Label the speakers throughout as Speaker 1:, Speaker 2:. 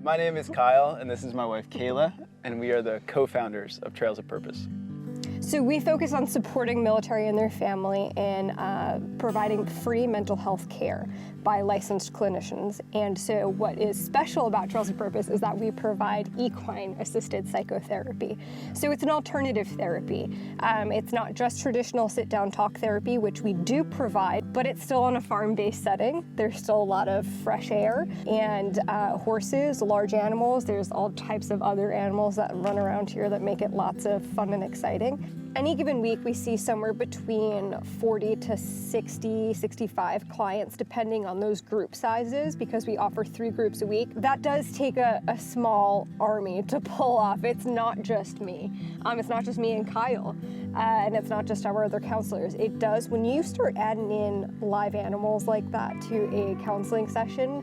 Speaker 1: My name is Kyle, and this is my wife Kayla, and we are the co-founders of Trails of Purpose.
Speaker 2: So we focus on supporting military and their family in providing free mental health care by licensed clinicians. And so what is special about Trails of Purpose is that we provide equine-assisted psychotherapy. So it's an alternative therapy. It's not just traditional sit-down talk therapy, which we do provide, but it's still in a farm-based setting. There's still a lot of fresh air and horses, large animals. There's all types of other animals that run around here that make it lots of fun and exciting. Any given week, we see somewhere between 40 to 60, 65 clients, depending on those group sizes, because we offer 3 groups a week. That does take a small army to pull off. It's not just me. It's not just me and Kyle, and it's not just our other counselors. It does, when you start adding in live animals like that to a counseling session,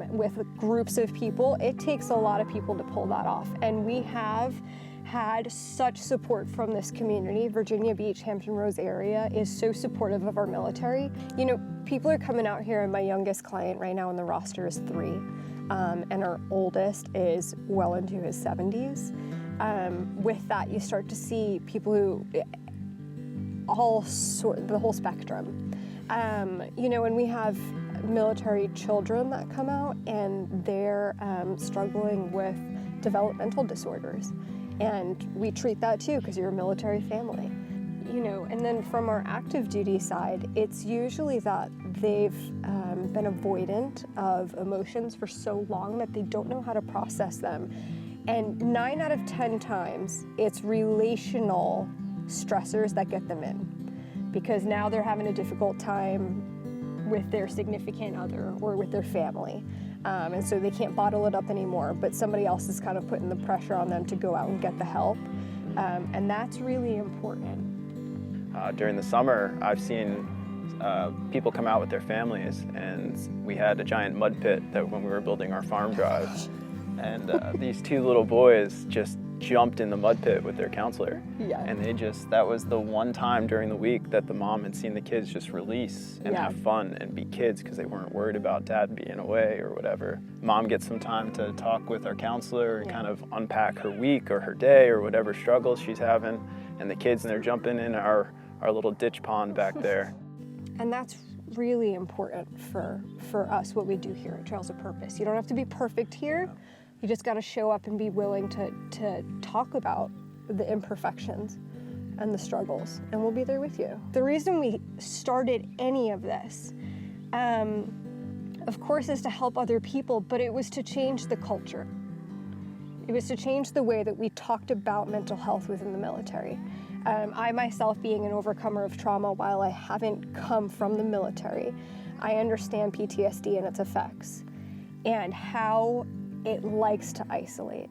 Speaker 2: with groups of people, it takes a lot of people to pull that off. And we have had such support from this community. Virginia Beach, Hampton Roads area is so supportive of our military. You know, people are coming out here, and my youngest client right now on the roster is 3, and our oldest is well into his 70s. With that, you start to see people who, the whole spectrum. You know, and we have military children that come out, and they're struggling with developmental disorders. And we treat that too, because you're a military family. You know, and then from our active duty side, it's usually that they've been avoidant of emotions for so long that they don't know how to process them. And 9 out of 10 times, it's relational stressors that get them in, because now they're having a difficult time with their significant other or with their family. And so they can't bottle it up anymore, but somebody else is kind of putting the pressure on them to go out and get the help. And that's really important.
Speaker 1: During the summer, I've seen people come out with their families, and we had a giant mud pit that when we were building our farm drive, and these 2 little boys just jumped in the mud pit with their counselor.
Speaker 2: Yeah.
Speaker 1: And that was the one time during the week that the mom had seen the kids just release and have fun and be kids, because they weren't worried about dad being away or whatever. Mom gets some time to talk with our counselor and kind of unpack her week or her day or whatever struggles she's having, and the kids, and they're jumping in our little ditch pond back there.
Speaker 2: And that's really important for us, what we do here at Trails of Purpose. You don't have to be perfect here. You just got to show up and be willing to talk about the imperfections and the struggles, and we'll be there with you. The reason we started any of this, of course, is to help other people, but it was to change the culture. It was to change the way that we talked about mental health within the military. I myself, being an overcomer of trauma, while I haven't come from the military, I understand PTSD and its effects and how it likes to isolate.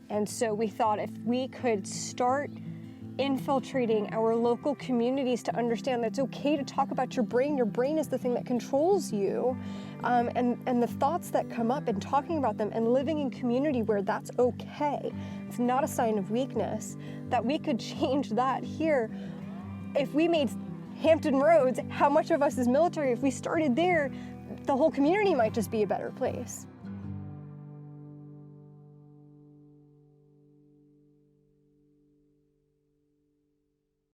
Speaker 2: And so we thought if we could start infiltrating our local communities to understand that it's okay to talk about your brain is the thing that controls you, and the thoughts that come up, and talking about them and living in community where that's okay. It's not a sign of weakness, that we could change that here. If we made Hampton Roads, how much of us is military, if we started there, the whole community might just be a better place.